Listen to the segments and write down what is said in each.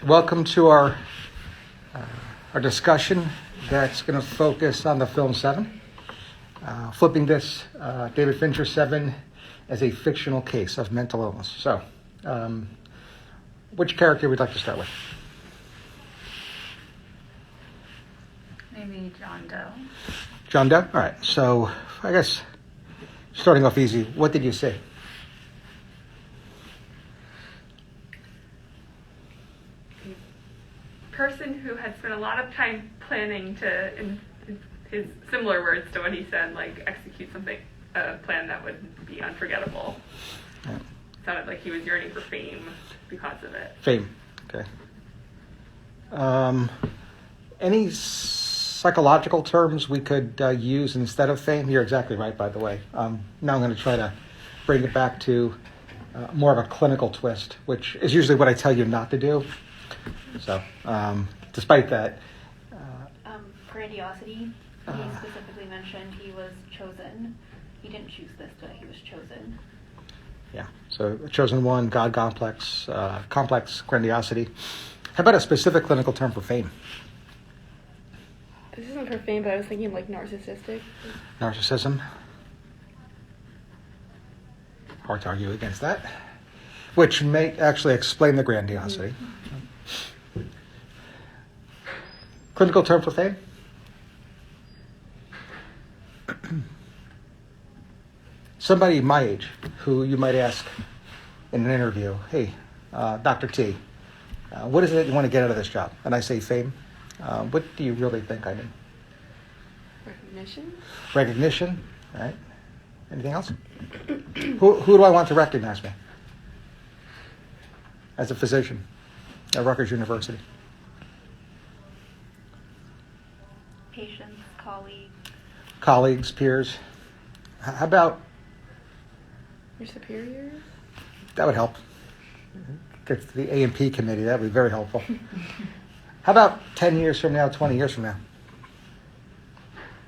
Welcome to our discussion that's going to focus on the film Seven, flipping this David Fincher Seven as a fictional case of mental illness. So, which character would like to start with? Maybe John Doe. John Doe? All right. So, I guess starting off easy, what did you see? Person who had spent a lot of time planning to, in his similar words to what he said, like execute a plan that would be unforgettable. Yeah. Sounded like he was yearning for fame because of it. Fame. Okay. Any psychological terms we could use instead of fame? You're exactly right, by the way. Now I'm going to try to bring it back to more of a clinical twist, which is usually what I tell you not to do. So, despite that... grandiosity. He specifically mentioned he was chosen. He didn't choose this, but he was chosen. Yeah, so chosen one, God complex, complex grandiosity. How about a specific clinical term for fame? This isn't for fame, but I was thinking like narcissistic. Narcissism. Hard to argue against that. Which may actually explain the grandiosity. Mm-hmm. Clinical term for fame? Somebody my age who you might ask in an interview, hey, Dr. T, what is it you want to get out of this job? And I say fame. What do you really think I mean? Recognition. Recognition, right? Anything else? Who do I want to recognize me? As a physician at Rutgers University. Patients, colleagues. Colleagues, peers. How about... Your superiors? That would help. Get to the A&P committee. That would be very helpful. How about 10 years from now, 20 years from now?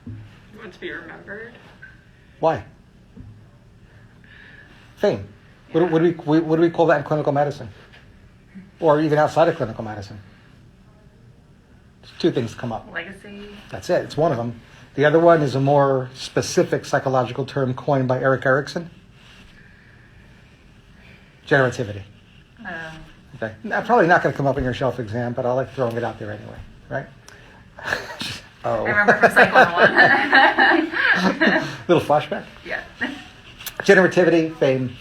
You want to be remembered? Why? Fame. Yeah. What do we call that in clinical medicine? Or even outside of clinical medicine? Two things come up. Legacy. That's it. It's one of them. The other one is a more specific psychological term coined by Erik Erikson. Generativity. Okay. I'm probably not going to come up in your shelf exam, but I like throwing it out there anyway, right? I remember from Psych 101. Little flashback? Yeah. Generativity, fame,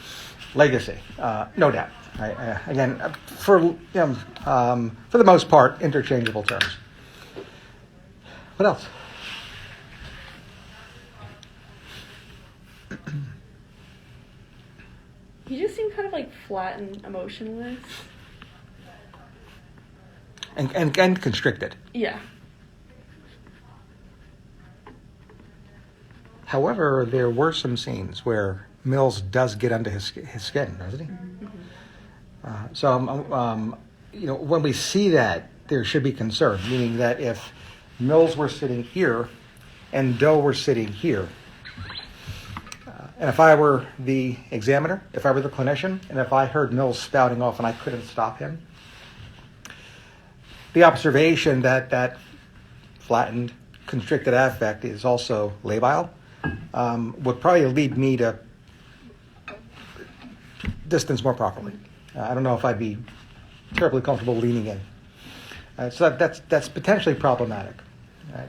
legacy. No doubt. Right? Again, for the most part, interchangeable terms. What else? He just seemed kind of like flat and emotionless. And constricted. Yeah. However, there were some scenes where Mills does get under his skin, doesn't he? Mm-hmm. So, when we see that, there should be concern, meaning that if Mills were sitting here and Doe were sitting here, and if I were the examiner, if I were the clinician, and if I heard Mills spouting off and I couldn't stop him, the observation that flattened, constricted affect is also labile would probably lead me to distance more properly. I don't know if I'd be terribly comfortable leaning in. So that's potentially problematic.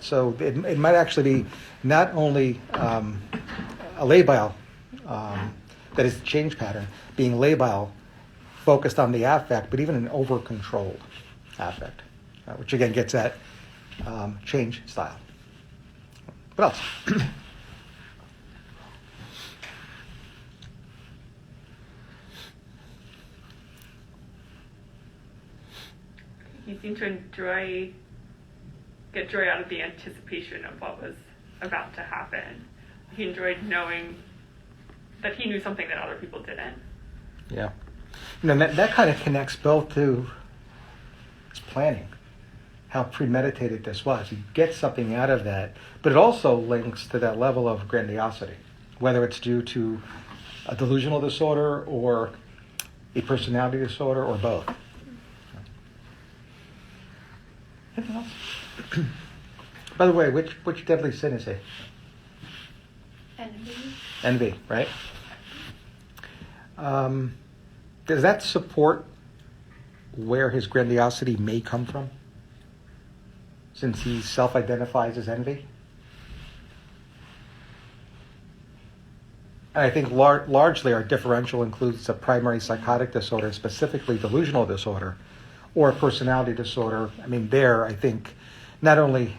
So it might actually be not only a labile that is the change pattern, being labile focused on the affect, but even an over-controlled affect, which again gets at change style. What else? He seemed to get joy out of the anticipation of what was about to happen. He enjoyed knowing that he knew something that other people didn't. Yeah. That kind of connects both to his planning, how premeditated this was. You get something out of that, but it also links to that level of grandiosity, whether it's due to a delusional disorder or a personality disorder or both. Anything else? By the way, which deadly sin is he? Envy. Envy, right? Does that support where his grandiosity may come from? Since he self-identifies as envy? And I think largely our differential includes a primary psychotic disorder, specifically delusional disorder, or a personality disorder. I mean, there, I think, not only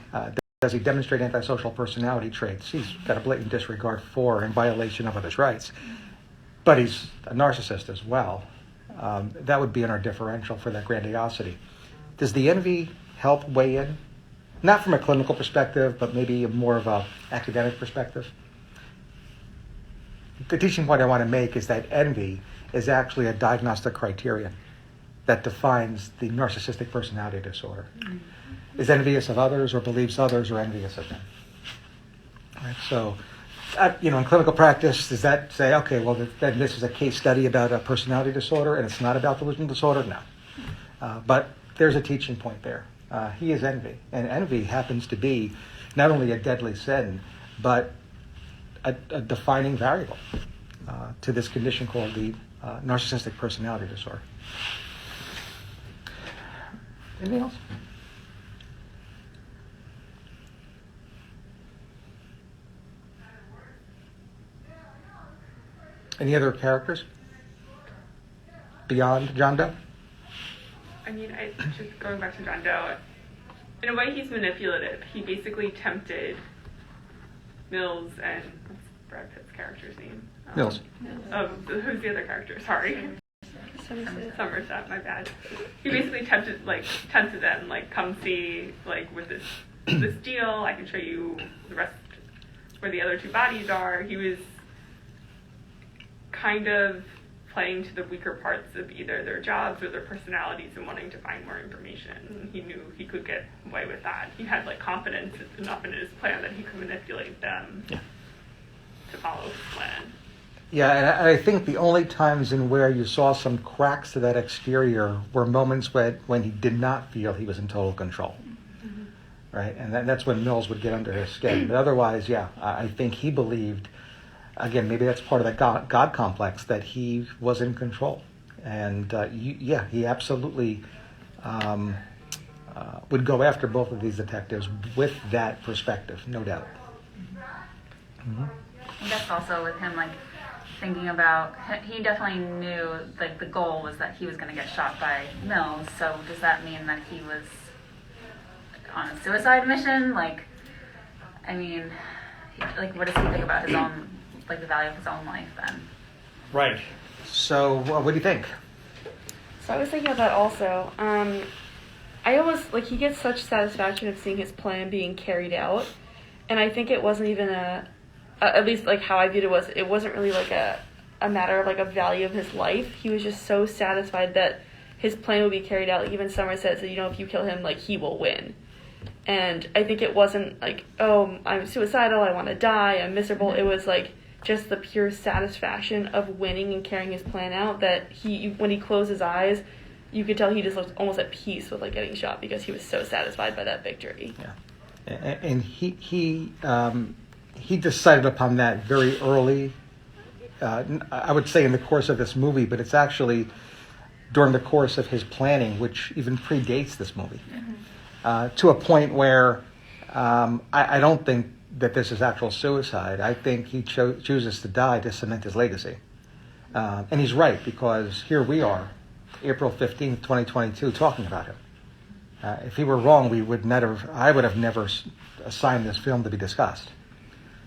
does he demonstrate antisocial personality traits, he's got a blatant disregard for and violation of others' rights, but he's a narcissist as well. That would be in our differential for that grandiosity. Does the envy help weigh in? Not from a clinical perspective, but maybe more of a academic perspective. The teaching point I want to make is that envy is actually a diagnostic criterion that defines the narcissistic personality disorder. Is envious of others or believes others are envious of them. Right? So, in clinical practice, does that say, okay, well, then this is a case study about a personality disorder and it's not about delusional disorder? No. But there's a teaching point there. He is envy. And envy happens to be not only a deadly sin, but a defining variable to this condition called the narcissistic personality disorder. Anything else? Any other characters beyond John Doe? I mean, just going back to John Doe, in a way he's manipulative. He basically tempted Mills and what's Brad Pitt's character's name? Mills. Who's the other character? Sorry. Somerset, my bad. He basically tempted them, come see, with this deal, I can show you the rest where the other two bodies are. He was kind of playing to the weaker parts of either their jobs or their personalities and wanting to find more information. He knew he could get away with that. He had confidence enough in his plan that he could manipulate them to follow his plan. Yeah, and I think the only times in where you saw some cracks to that exterior were moments when he did not feel he was in total control. Mm-hmm. Right? And that's when Mills would get under his skin. But otherwise, I think he believed, again, maybe that's part of that God complex, that he was in control. And he absolutely would go after both of these detectives with that perspective, no doubt. Mm-hmm. I guess also with him, thinking about, he definitely knew, the goal was that he was going to get shot by Mills, so does that mean that he was on a suicide mission? What does he think about his own, the value of his own life then? Right. So, what do you think? So I was thinking about that also. I almost, he gets such satisfaction of seeing his plan being carried out, and I think it wasn't even at least how I viewed it wasn't really a matter of a value of his life. He was just so satisfied that his plan would be carried out. Even Summer said, so, if you kill him, he will win. And I think it wasn't oh, I'm suicidal, I want to die, I'm miserable. It was just the pure satisfaction of winning and carrying his plan out, that when he closed his eyes, you could tell he just looked almost at peace with getting shot, because he was so satisfied by that victory. Yeah, and he decided upon that very early, I would say in the course of this movie, but it's actually during the course of his planning, which even predates this movie, to a point where I don't think that this is actual suicide. I think he chooses to die to cement his legacy. And he's right, because here we are, April 15th, 2022, talking about him. If he were wrong, I would have never assigned this film to be discussed.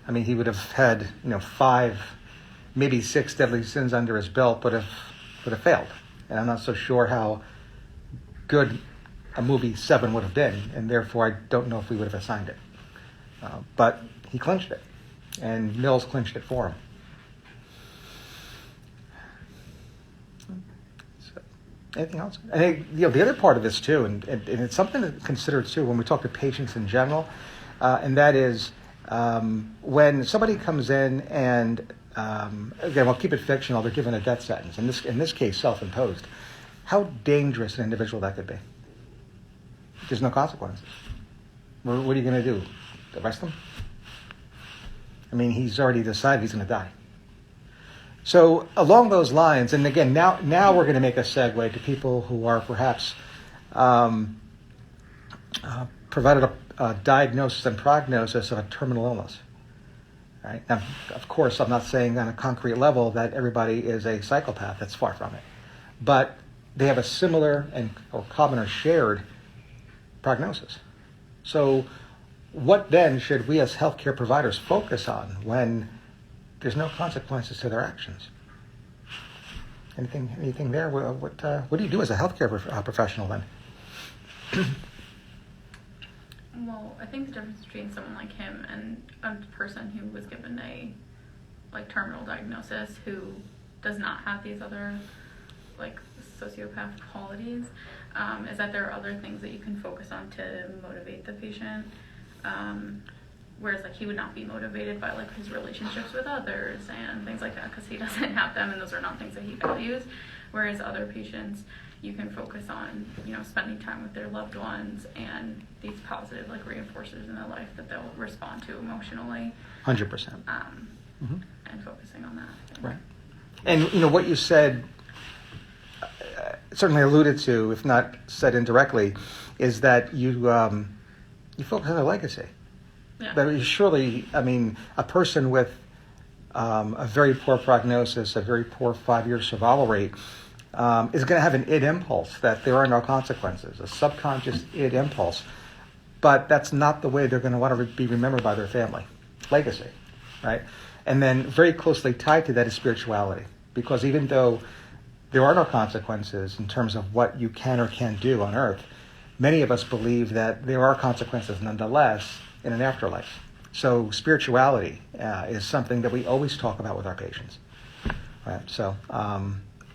I mean, he would have had 5, maybe 6 deadly sins under his belt, but would have failed. And I'm not so sure how good a movie 7 would have been, and therefore I don't know if we would have assigned it. But he clinched it, and Mills clinched it for him. So, anything else? And the other part of this too, and it's something to consider too when we talk to patients in general, and that is when somebody comes in and again, we'll keep it fictional, they're given a death sentence. In this case, self-imposed. How dangerous an individual that could be. there's no consequences. What are you going to do? Arrest him? I mean, he's already decided he's going to die. So along those lines, and again, now we're going to make a segue to people who are perhaps provided a diagnosis and prognosis of a terminal illness. Right? Now, of course, I'm not saying on a concrete level that everybody is a psychopath. That's far from it. But they have a similar or common or shared prognosis. So what then should we as healthcare providers focus on when there's no consequences to their actions? Anything there? What do you do as a healthcare professional then? Well, I think the difference between someone like him and a person who was given a terminal diagnosis who does not have these other sociopath qualities is that there are other things that you can focus on to motivate the patient. Whereas he would not be motivated by his relationships with others and things like that because he doesn't have them and those are not things that he values. Whereas other patients, you can focus on spending time with their loved ones and these positive reinforcers in their life that they'll respond to emotionally. 100%. And focusing on that. Right. And what you said certainly alluded to, if not said indirectly, is that you focus on their legacy. Yeah. But surely, a person with a very poor prognosis, a very poor 5-year survival rate, is going to have an id impulse that there are no consequences, a subconscious id impulse. But that's not the way they're going to want to be remembered by their family. Legacy, right? And then very closely tied to that is spirituality. Because even though there are no consequences in terms of what you can or can't do on earth, many of us believe that there are consequences nonetheless in an afterlife. So spirituality is something that we always talk about with our patients. Right? So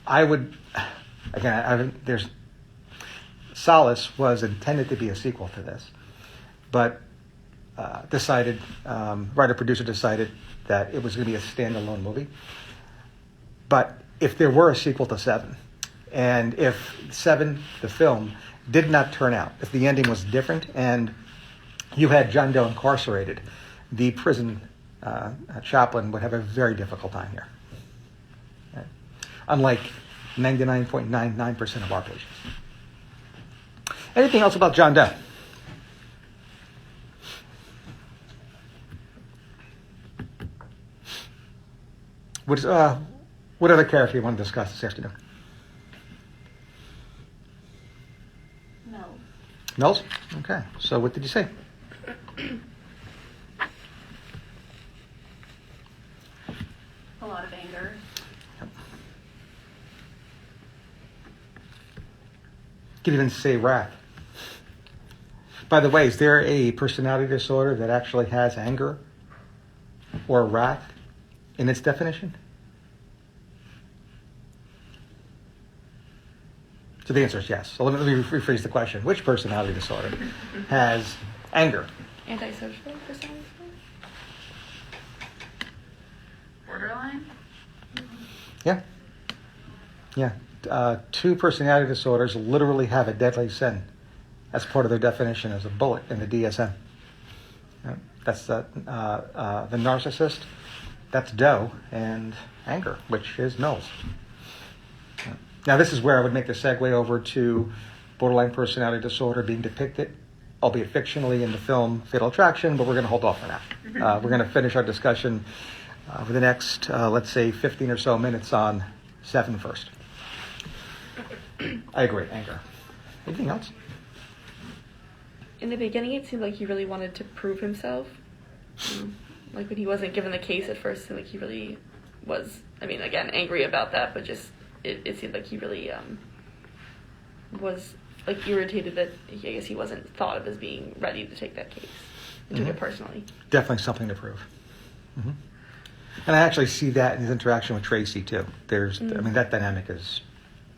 I would, again, there's Solace was intended to be a sequel to this, but writer-producer decided that it was going to be a standalone movie. But if there were a sequel to Se7en, and if Se7en, the film, did not turn out, if the ending was different and you had John Doe incarcerated, the prison chaplain would have a very difficult time here. Right? Unlike 99.99% of our patients. Anything else about John Doe? What other character you want to discuss this afternoon? Mills. Mills? Okay. So what did you say? A lot of anger. Yep. You could even say wrath. By the way, is there a personality disorder that actually has anger or wrath in its definition? So the answer is yes. So let me rephrase the question. Which personality disorder has anger? Antisocial personality? Borderline? Yeah. Yeah. 2 personality disorders literally have a deadly sin as part of their definition as a bullet in the DSM. Right? That's the narcissist, that's Doe, and anger, which is Mills. Right. Now, this is where I would make the segue over to borderline personality disorder being depicted, albeit fictionally, in the film Fatal Attraction, but we're going to hold off for now. We're going to finish our discussion for the next, let's say, 15 or so minutes on Se7en first. I agree, anger. Anything else? In the beginning, it seemed like he really wanted to prove himself. Like when he wasn't given the case at first, it seemed like he really was, again, angry about that, but just, it seemed like he really was irritated that he wasn't thought of as being ready to take that case and took it personally. Definitely something to prove. Mm-hmm. And I actually see that in his interaction with Tracy too. There's, that dynamic is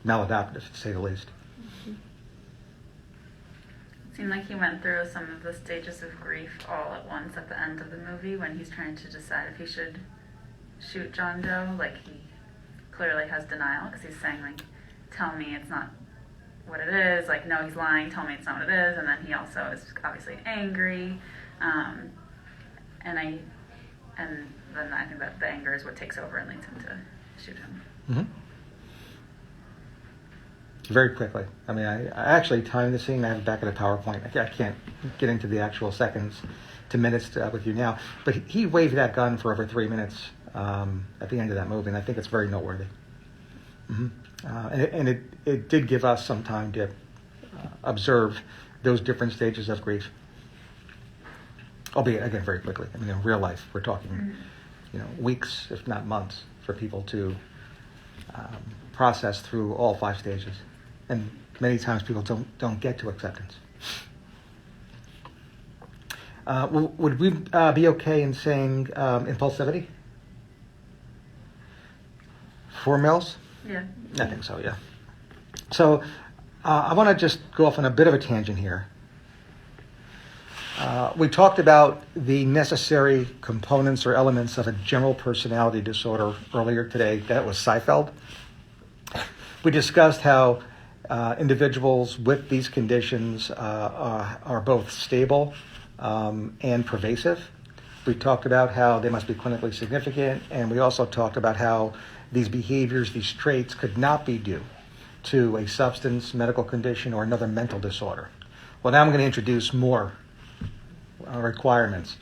maladaptive, to say the least. It seemed like he went through some of the stages of grief all at once at the end of the movie when he's trying to decide if he should shoot John Doe. He clearly has denial because he's saying, tell me it's not what it is. Like, no, he's lying. Tell me it's not what it is. And then he also is obviously angry. And then I think that the anger is what takes over and leads him to shoot him. Mm-hmm. Very quickly. I mean, I actually timed the scene. I have it back at a PowerPoint. I can't get into the actual seconds to minutes with you now. But he waved that gun for over 3 minutes at the end of that movie, and I think it's very noteworthy. Mm-hmm. And it did give us some time to observe those different stages of grief. Albeit, again, very quickly. I mean, in real life, we're talking, weeks, if not months, for people to process through all 5 stages. And many times people don't get to acceptance. Would we be okay in saying impulsivity for Mills? Yeah. I think so, yeah. So I want to just go off on a bit of a tangent here. We talked about the necessary components or elements of a general personality disorder earlier today. That was Seifeld. We discussed how individuals with these conditions are both stable and pervasive. We talked about how they must be clinically significant, and we also talked about how these behaviors, these traits, could not be due to a substance, medical condition, or another mental disorder. Well, now I'm going to introduce more requirements.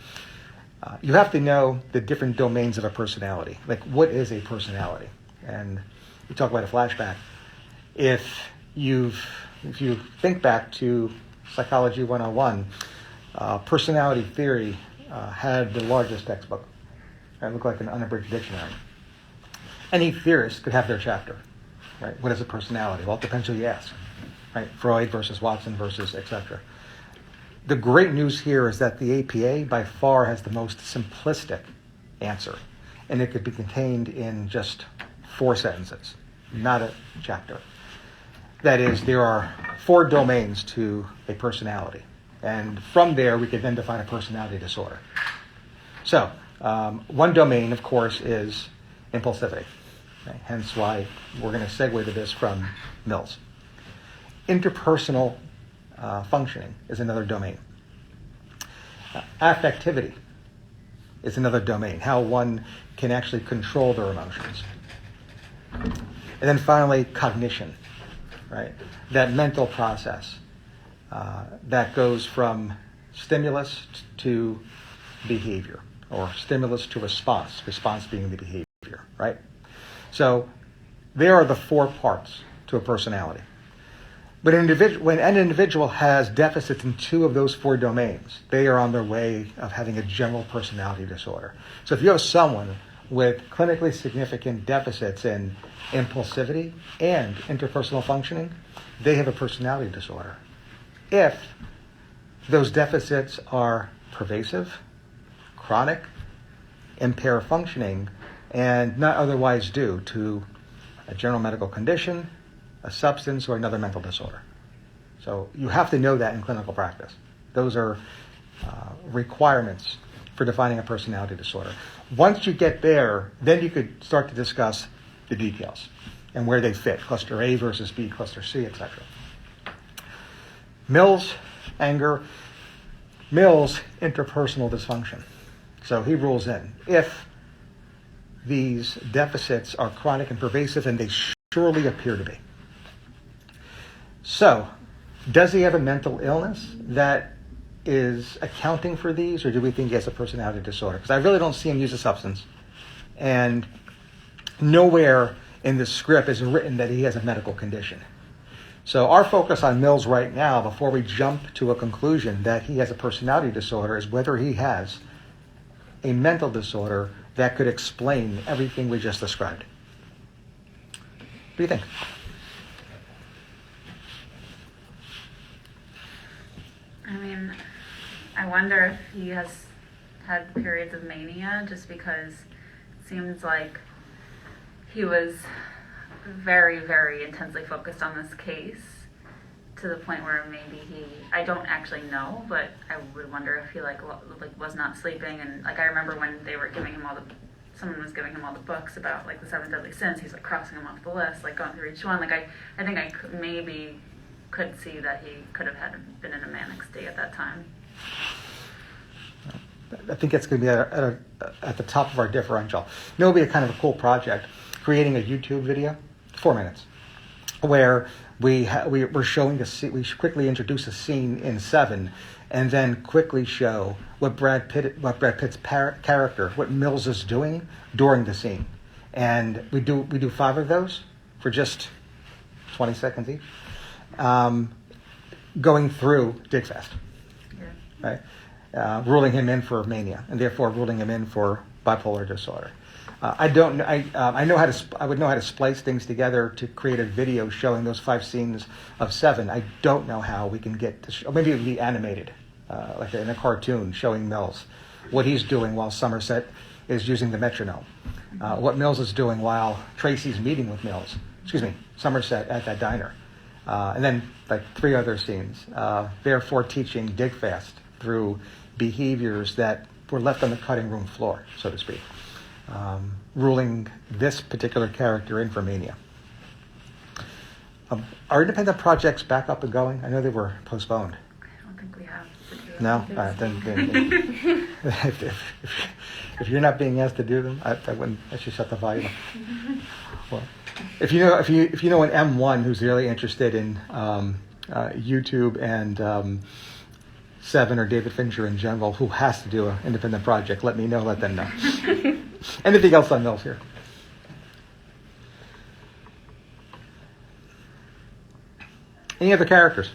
You have to know the different domains of a personality. Like, what is a personality? And we talk about a flashback. If you think back to Psychology 101, personality theory had the largest textbook. It looked like an unabridged dictionary. Any theorist could have their chapter. Right? What is a personality? Well, it depends who you ask. Right? Freud versus Watson versus etc. The great news here is that the APA by far has the most simplistic answer, and it could be contained in just 4 sentences, not a chapter. That is, there are 4 domains to a personality, and from there we could then define a personality disorder. So, one domain, of course, is impulsivity, okay? Hence why we're going to segue to this from Mills. Interpersonal functioning is another domain. Affectivity is another domain, how one can actually control their emotions. And then finally, cognition, right? That mental process that goes from stimulus to behavior, or stimulus to response being the behavior, right? So there are the 4 parts to a personality. But when an individual has deficits in 2 of those 4 domains, they are on their way of having a general personality disorder. So if you have someone with clinically significant deficits in impulsivity and interpersonal functioning, they have a personality disorder. If those deficits are pervasive, chronic, impair functioning, and not otherwise due to a general medical condition, a substance, or another mental disorder. So you have to know that in clinical practice. Those are requirements for defining a personality disorder. Once you get there, then you could start to discuss the details and where they fit, cluster A versus B, cluster C, etc. Mills, anger. Mills, interpersonal dysfunction. So he rules in. If these deficits are chronic and pervasive, and they surely appear to be. So, does he have a mental illness that is accounting for these, or do we think he has a personality disorder? Because I really don't see him use a substance. And nowhere in the script is written that he has a medical condition. So our focus on Mills right now, before we jump to a conclusion that he has a personality disorder, is whether he has a mental disorder that could explain everything we just described. What do you think? I mean, I wonder if he has had periods of mania, just because it seems like he was very, very intensely focused on this case, to the point where maybe I don't actually know, but I would wonder if he like was not sleeping. And like, I remember when they were giving him someone was giving him all the books about like the 7 deadly sins, he's like crossing them off the list, like going through each one. Like I think maybe could see that he could have been in a manic state at that time. I think it's going to be at the top of our differential. You know, it would be a kind of a cool project, creating a YouTube video, 4 minutes, where we're showing we quickly introduce a scene in Seven, and then quickly show what Brad Pitt's character, what Mills is doing during the scene, and we do 5 of those for just 20 seconds each, going through Digfest, right? Ruling him in for mania, and therefore ruling him in for bipolar disorder. I would know how to splice things together to create a video showing those 5 scenes of Seven. I don't know how we can get to maybe it would be animated, like in a cartoon showing Mills, what he's doing while Somerset is using the metronome, what Mills is doing while Tracy's meeting with Somerset at that diner, and then like 3 other scenes, therefore teaching Digfast through behaviors that were left on the cutting room floor, so to speak, ruling this particular character in for mania. Are independent projects back up and going? I know they were postponed. I don't think we have to do No? Then if you're not being asked to do them, I should shut the volume. Well, if you know an M1 who's really interested in YouTube and Se7en or David Fincher in general, who has to do an independent project, let me know, let them know. Anything else on Mills here? Any other characters?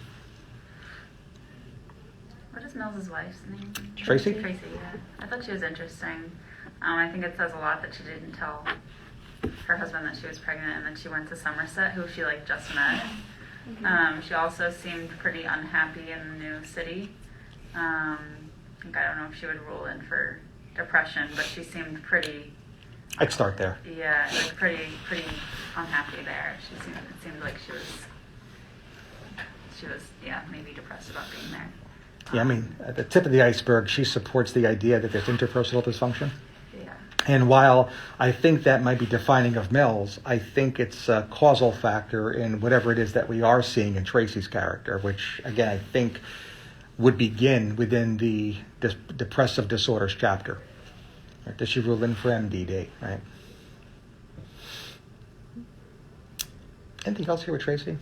What is Mills' wife's name? Tracy? Tracy, yeah. I thought she was interesting. I think it says a lot that she didn't tell her husband that she was pregnant, and then she went to Somerset, who she just met. She also seemed pretty unhappy in the new city. I don't know if she would rule in for depression, but she seemed pretty. I'd start there. Yeah, pretty unhappy there. It seemed like she was maybe depressed about being there. Yeah, I mean, at the tip of the iceberg, she supports the idea that there's interpersonal dysfunction. Yeah. And while I think that might be defining of Mills, I think it's a causal factor in whatever it is that we are seeing in Tracy's character, which, again, I think would begin within the depressive disorders chapter. Right? Does she rule in for MDD, right? Anything else here with Tracy?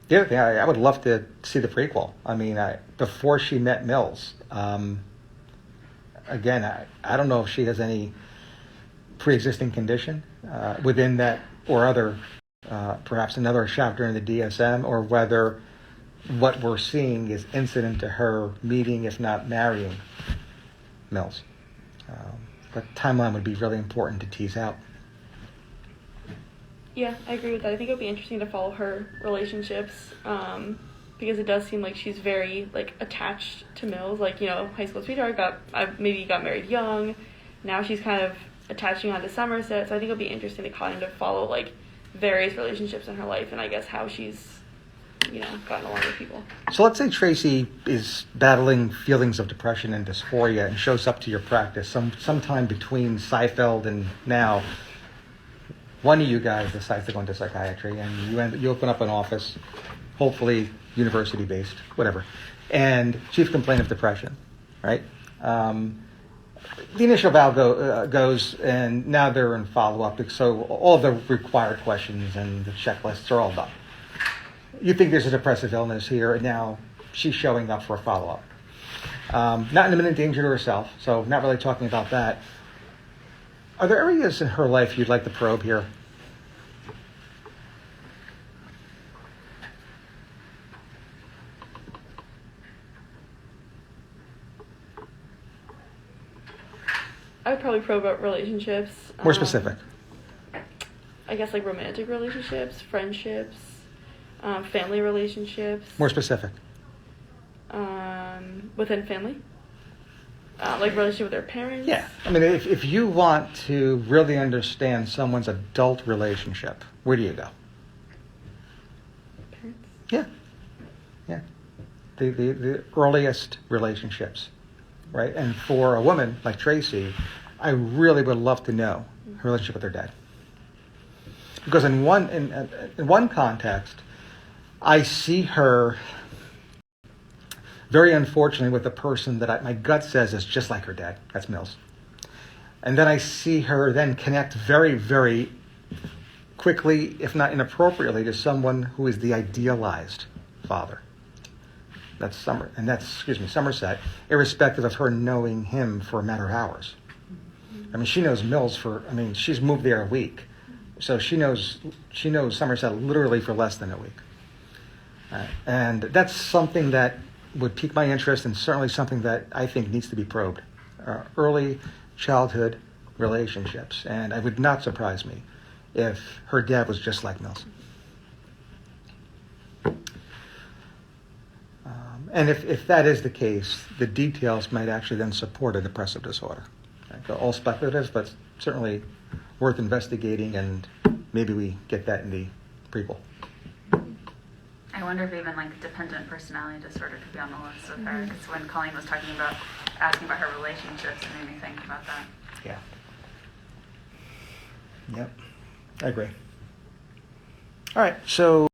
The other thing, I would love to see the prequel. I mean, before she met Mills, again, I don't know if she has any pre-existing condition within that or other, perhaps another chapter in the DSM, or whether what we're seeing is incident to her meeting, if not marrying, Mills. But timeline would be really important to tease out. Yeah, I agree with that. I think it would be interesting to follow her relationships, because it does seem like she's very attached to Mills. High school sweetheart, got married young. Now she's kind of attaching on to Somerset. So I think it would be interesting to kind of follow various relationships in her life, and I guess how she's gotten along with people. So let's say Tracy is battling feelings of depression and dysphoria and shows up to your practice sometime between Seifeld and now. One of you guys decides to go into psychiatry, and you open up an office, hopefully university-based, whatever, and chief complaint of depression, right? The initial eval goes, and now they're in follow-up, so all the required questions and the checklists are all done. You think there's a depressive illness here, and now she's showing up for a follow-up. Not in imminent danger to herself, so not really talking about that. Are there areas in her life you'd like to probe here? I would probably probe about relationships. More specific. I guess romantic relationships, friendships, family relationships. More specific. Within family. Relationship with their parents. Yeah. I mean, if you want to really understand someone's adult relationship, where do you go? Parents. Yeah. Yeah. The earliest relationships, right? And for a woman like Tracy, I really would love to know her relationship with her dad. Because in one context, I see her very unfortunately with a person that my gut says is just like her dad. That's Mills. And then I see her then connect very, very quickly, if not inappropriately, to someone who is the idealized father. That's Somerset, irrespective of her knowing him for a matter of hours. I mean, she knows Mills she's moved there a week. So she knows Somerset literally for less than a week. And that's something that would pique my interest, and certainly something that I think needs to be probed. Early childhood relationships. And it would not surprise me if her dad was just like Mills. And if that is the case, the details might actually then support a depressive disorder. Okay? All speculative, but certainly worth investigating, and maybe we get that in the prequel. I wonder if even like dependent personality disorder could be on the list with her, because when Colleen was asking about her relationships, it made me think about that. Yeah. Yep. I agree. All right, so